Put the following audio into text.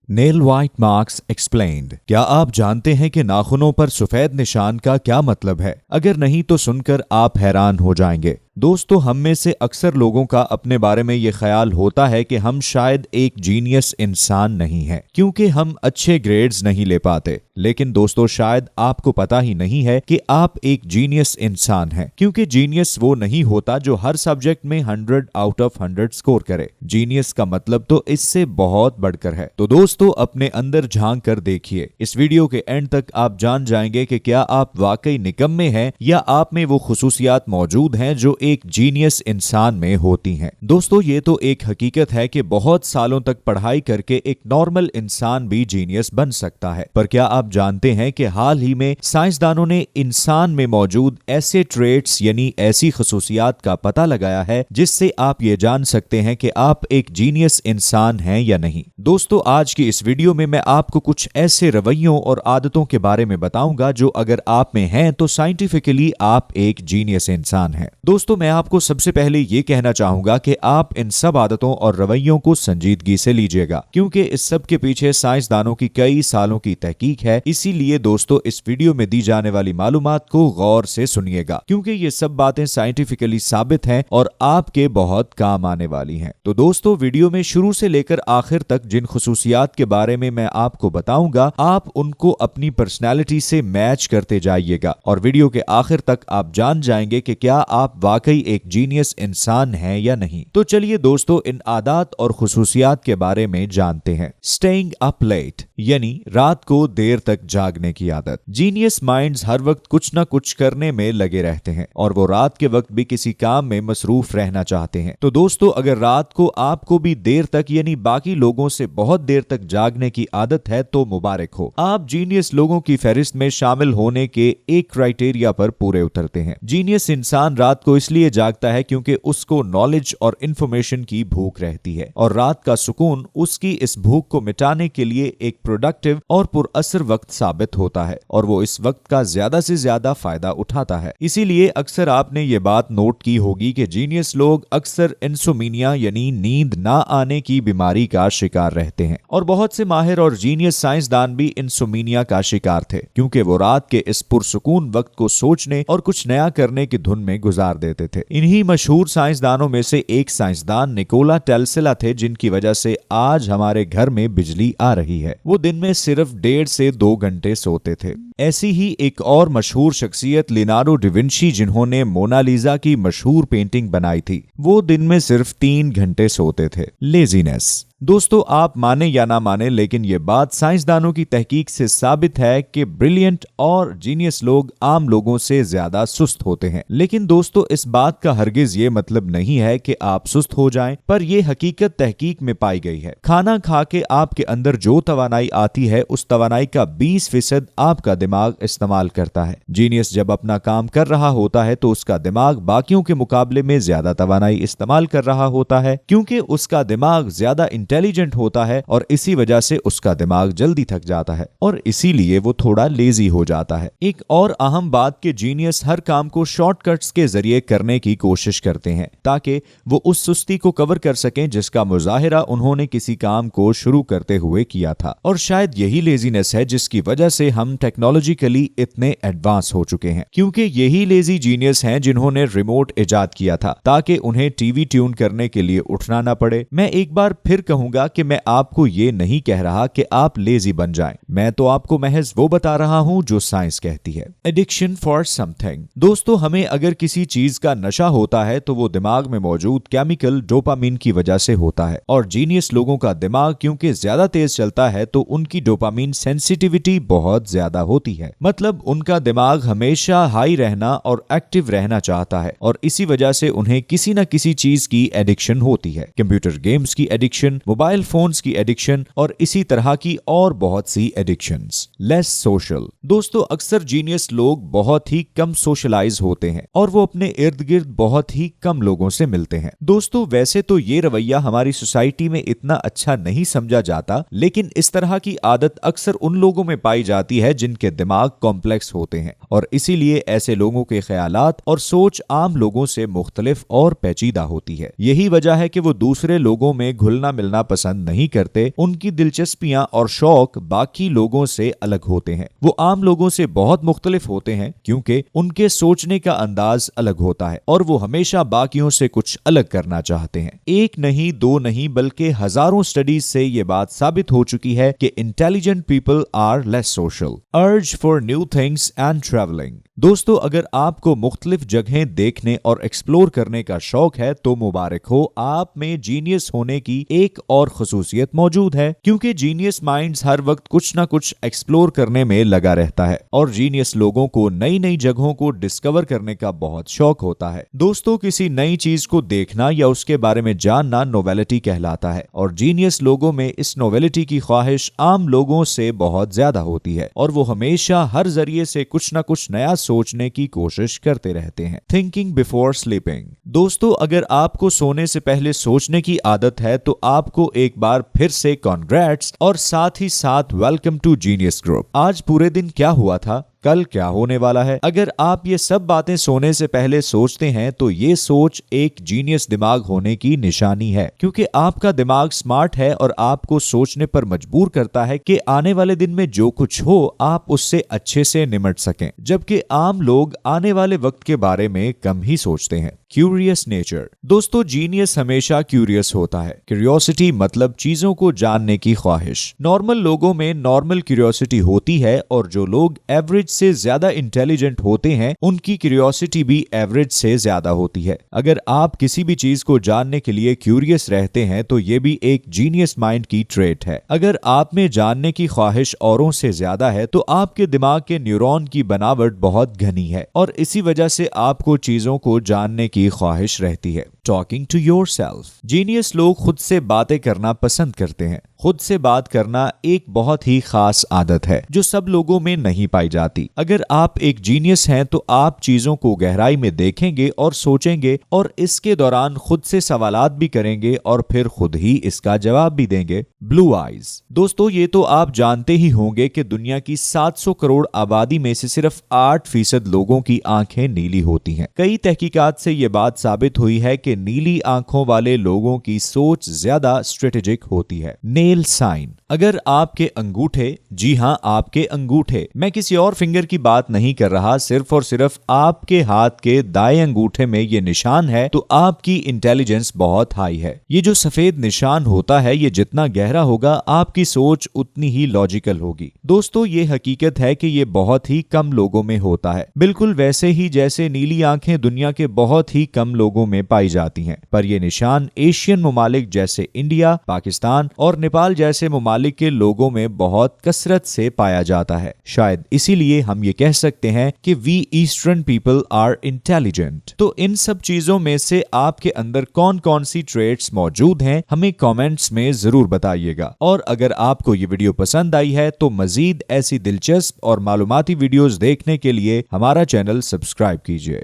Nail white marks explained. क्या आप जानते हैं कि नाखूनों पर सफेद निशान का क्या मतलब है? अगर नहीं तो सुनकर आप हैरान हो जाएंगे। दोस्तों, हम में से अक्सर लोगों का अपने बारे में ये ख्याल होता है कि हम शायद एक जीनियस इंसान नहीं हैं, क्योंकि हम अच्छे ग्रेड्स नहीं ले पाते। लेकिन दोस्तों, शायद आपको पता ही नहीं है कि आप एक जीनियस इंसान हैं, क्योंकि जीनियस वो नहीं होता जो हर सब्जेक्ट में 100 आउट ऑफ 100 स्कोर करे। जीनियस का मतलब तो इससे बहुत बढ़कर है। तो दोस्तों, अपने अंदर झांक कर देखिए। इस वीडियो के एंड तक आप जान जाएंगे कि क्या आप वाकई निकम्मे हैं या आप में वो खुसूसियात मौजूद हैं जो एक जीनियस इंसान में होती हैं। दोस्तों, ये तो एक हकीकत है कि बहुत सालों तक पढ़ाई करके एक नॉर्मल इंसान भी जीनियस बन सकता है। पर क्या आप जानते हैं कि हाल ही में साइंसदानों ने इंसान में मौजूद ऐसे ट्रेट्स यानी ऐसी खुसूसियात का पता लगाया है जिससे आप ये जान सकते हैं कि आप एक जीनियस इंसान हैं या नहीं। दोस्तों, आज की इस वीडियो में मैं आपको कुछ ऐसे रवैयों और आदतों के बारे में बताऊंगा जो अगर आप में हैं तो साइंटिफिकली आप एक जीनियस इंसान हैं। दोस्तों, मैं आपको सबसे पहले ये कहना चाहूंगा कि आप इन सब आदतों और रवैयों को संजीदगी से लीजिएगा, क्योंकि इस सब के पीछे साइंसदानों की कई सालों की तहकीक है। इसीलिए दोस्तों, इस वीडियो में दी जाने वाली मालूमात को गौर से सुनिएगा, क्योंकि ये सब बातें साइंटिफिकली साबित हैं और आपके बहुत काम आने वाली हैं। तो दोस्तों, वीडियो में शुरू से लेकर आखिर तक जिन खुसूसियात के बारे में मैं आपको बताऊंगा, आप उनको अपनी पर्सनैलिटी से मैच करते जाइएगा और वीडियो के आखिर तक आप जान जाएंगे कि क्या आप वाकई एक जीनियस इंसान है या नहीं। तो चलिए दोस्तों, इन आदात और खुसूसियात के बारे में जानते हैं। स्टेइंग अप लेट यानी रात को देर तक जागने की आदत। जीनियस माइंड्स हर वक्त कुछ न कुछ करने में लगे रहते हैं और वो रात के वक्त भी किसी काम में मसरूफ रहना चाहते हैं। तो दोस्तों, अगर रात को आपको भी देर तक यानी बाकी लोगों से बहुत देर तक जागने की आदत है तो मुबारक हो, आप जीनियस लोगों की फहरिस्त में शामिल होने के एक क्राइटेरिया पर पूरे उतरते हैं। जीनियस इंसान रात को इसलिए जागता है क्योंकि उसको नॉलेज और इंफॉर्मेशन की भूख रहती है और रात का सुकून उसकी इस भूख को मिटाने के लिए एक प्रोडक्टिव और पुरअसर वक्त साबित होता है और वो इस वक्त का ज्यादा से ज्यादा फायदा उठाता है। इसीलिए अक्सर आपने ये बात नोट की होगी कि जीनियस लोग अक्सर इंसोमिनिया यानी नींद ना आने की बीमारी का शिकार रहते हैं और बहुत से माहिर और जीनियस साइंसदान भी इंसोमिनिया का शिकार थे, क्योंकि वो रात के इस पुरसुकून वक्त को सोचने और कुछ नया करने की धुन में गुजार देते थे। इन्हीं मशहूर साइंसदानों में से एक साइंसदान निकोला टेस्ला थे, जिनकी वजह से आज हमारे घर में बिजली आ रही है। वो दिन में सिर्फ 1.5 से 2 घंटे सोते थे। ऐसी ही एक और मशहूर शख्सियत लियोनार्डो डा विंची, जिन्होंने मोनालिसा की मशहूर पेंटिंग बनाई थी, वो दिन में सिर्फ 3 घंटे सोते थे। लेजीनेस। दोस्तों, आप माने या ना माने, लेकिन ये बात साइंसदानों की तहकीक से साबित है कि ब्रिलियंट और जीनियस लोग आम लोगों से ज्यादा सुस्त होते हैं। लेकिन दोस्तों, इस बात का हरगिज ये मतलब नहीं है कि आप सुस्त हो जाएं, पर यह हकीकत तहकीक में पाई गई है। खाना खा के आपके अंदर जो तवानाई आती है, उस तवानाई का 20% आपका दिमाग इस्तेमाल करता है। जीनियस जब अपना काम कर रहा होता है तो उसका दिमाग बाकियों के मुकाबले में ज्यादा तवानाई इस्तेमाल कर रहा होता है, क्योंकि उसका दिमाग ज्यादा इंटेलिजेंट होता है और इसी वजह से उसका दिमाग जल्दी थक जाता है और इसीलिए वो थोड़ा लेजी हो जाता है। एक और अहम बात कि जीनियस हर काम को शॉर्टकट्स के जरिए करने की कोशिश करते हैं ताकि वो उस सुस्ती को कवर कर सकें जिसका मुजाहिरा उन्होंने किसी काम को शुरू करते हुए किया था। और शायद यही लेजीनेस है जिसकी वजह से हम टेक्नोलॉजिकली इतने एडवांस हो चुके हैं, क्योंकि यही लेजी जीनियस हैं जिन्होंने रिमोट इजाद किया था ताकि उन्हें टीवी ट्यून करने के लिए उठना ना पड़े। मैं एक बार फिर कहूंगा कि मैं आपको ये नहीं कह रहा कि आप लेजी बन जाएं, मैं तो आपको महज वो बता रहा हूं जो साइंस कहती है। Addiction for something. दोस्तों, हमें अगर किसी चीज का नशा होता है तो वो दिमाग में मौजूद केमिकल डोपामिन की वजह से होता है और जीनियस लोगों का दिमाग क्योंकि ज्यादा तेज चलता है तो उनकी डोपामिन सेंसिटिविटी बहुत ज्यादा होती है। मतलब उनका दिमाग हमेशा हाई रहना और एक्टिव रहना चाहता है और इसी वजह से उन्हें किसी न किसी चीज की एडिक्शन होती है। कंप्यूटर गेम्स की एडिक्शन, मोबाइल फोन्स की एडिक्शन और इसी तरह की और बहुत सी एडिक्शंस। Less social. दोस्तों, अक्सर जीनियस लोग बहुत ही कम सोशलाइज होते हैं और वो अपने इर्द गिर्द बहुत ही कम लोगों से मिलते हैं। दोस्तों, वैसे तो ये रवैया हमारी सोसाइटी में इतना अच्छा नहीं समझा जाता, लेकिन इस तरह की आदत अक्सर उन लोगों में पाई जाती है जिनके दिमाग कॉम्प्लेक्स होते हैं और इसीलिए ऐसे लोगों के ख्यालात और सोच आम लोगों से मुख्तलिफ और पेचीदा होती है। यही वजह है कि वो दूसरे लोगों में घुलना मिलना पसंद नहीं करते। उनकी दिलचस्पियां और शौक बाकी लोगों से अलग होते हैं। वो आम लोगों से बहुत मुख्तलिफ होते हैं क्योंकि उनके सोचने का अंदाज अलग होता है और वो हमेशा बाकियों से कुछ अलग करना चाहते हैं। एक नहीं, दो नहीं, बल्कि हजारों स्टडीज से ये बात साबित हो चुकी है कि intelligent people are less social. Urge for new things and travelling. दोस्तों, अगर आपको मुख्तलिफ जगहें देखने और एक्सप्लोर करने का शौक है तो मुबारक हो, आप में जीनियस होने की एक और खसूसियत मौजूद है क्योंकि जीनियस माइंड्स हर वक्त कुछ ना कुछ एक्सप्लोर करने में लगा रहता है और जीनियस लोगों को नई नई जगहों को डिस्कवर करने का बहुत शौक होता है। दोस्तों, किसी नई चीज को देखना या उसके बारे में जानना नोवेलिटी कहलाता है और जीनियस लोगों में इस नोवेलिटी की ख्वाहिश आम लोगों से बहुत ज्यादा होती है और वो हमेशा हर जरिए से कुछ ना कुछ नया सोचने की कोशिश करते रहते हैं। Thinking before sleeping. दोस्तों, अगर आपको सोने से पहले सोचने की आदत है तो आपको एक बार फिर से कॉन्ग्रेट्स और साथ ही साथ वेलकम टू जीनियस ग्रुप। आज पूरे दिन क्या हुआ था, कल क्या होने वाला है, अगर आप ये सब बातें सोने से पहले सोचते हैं तो ये सोच एक जीनियस दिमाग होने की निशानी है क्योंकि आपका दिमाग स्मार्ट है और आपको सोचने पर मजबूर करता है कि आने वाले दिन में जो कुछ हो आप उससे अच्छे से निपट सकें, जबकि आम लोग आने वाले वक्त के बारे में कम ही सोचते हैं। Curious nature. दोस्तों, जीनियस हमेशा क्यूरियस होता है। क्यूरियोसिटी मतलब चीजों को जानने की ख्वाहिश। नॉर्मल लोगों में नॉर्मल क्यूरियोसिटी होती है और जो लोग एवरेज से ज्यादा इंटेलिजेंट होते हैं उनकी क्यूरियोसिटी भी एवरेज से ज्यादा होती है। अगर आप किसी भी चीज को जानने के लिए क्यूरियस रहते हैं तो ये भी एक जीनियस माइंड की ट्रेट है। अगर आप में जानने की ख्वाहिश औरों से ज्यादा है तो आपके दिमाग के न्यूरॉन की बनावट बहुत घनी है और इसी वजह से आपको चीजों को जानने की ख्वाहिश रहती है। Talking to yourself. जीनियस लोग खुद से बातें करना पसंद करते हैं। खुद से बात करना एक बहुत ही खास आदत है जो सब लोगों में नहीं पाई जाती। अगर आप एक जीनियस हैं तो आप चीजों को गहराई में देखेंगे और सोचेंगे और इसके दौरान खुद से सवालात भी करेंगे और फिर खुद ही इसका जवाब भी देंगे। Blue eyes. दोस्तों, ये तो आप जानते ही होंगे कि दुनिया की 700 करोड़ आबादी में से सिर्फ 8% लोगों की आंखें नीली होती हैं। कई तहकीकात से ये बात साबित हुई है कि नीली आंखों वाले लोगों की सोच ज्यादा स्ट्रेटेजिक होती है। Nail sign. अगर आपके अंगूठे, जी हां आपके अंगूठे, मैं किसी और फिंगर की बात नहीं कर रहा, सिर्फ और सिर्फ आपके हाथ के दाएं अंगूठे में ये निशान है तो आपकी इंटेलिजेंस बहुत हाई है। ये जो सफेद निशान होता है ये जितना गहरा होगा आपकी सोच उतनी ही लॉजिकल होगी। दोस्तों, ये हकीकत है कि ये बहुत ही कम लोगों में होता है, बिल्कुल वैसे ही जैसे नीली आंखें दुनिया के बहुत ही कम लोगों में पाई जाती हैं। पर यह निशान एशियन ममालिक जैसे इंडिया, पाकिस्तान और नेपाल जैसे ममालिक के लोगों में बहुत कसरत से पाया जाता है। शायद इसीलिए हम ये कह सकते हैं कि we eastern people are intelligent. तो इन सब चीजों में से आपके अंदर कौन कौन सी ट्रेट्स मौजूद हैं हमें कमेंट्स में जरूर बताइएगा। और अगर आपको ये वीडियो पसंद आई है तो मजीद ऐसी दिलचस्प और मालूमाती वीडियोस देखने के लिए हमारा चैनल सब्सक्राइब कीजिए।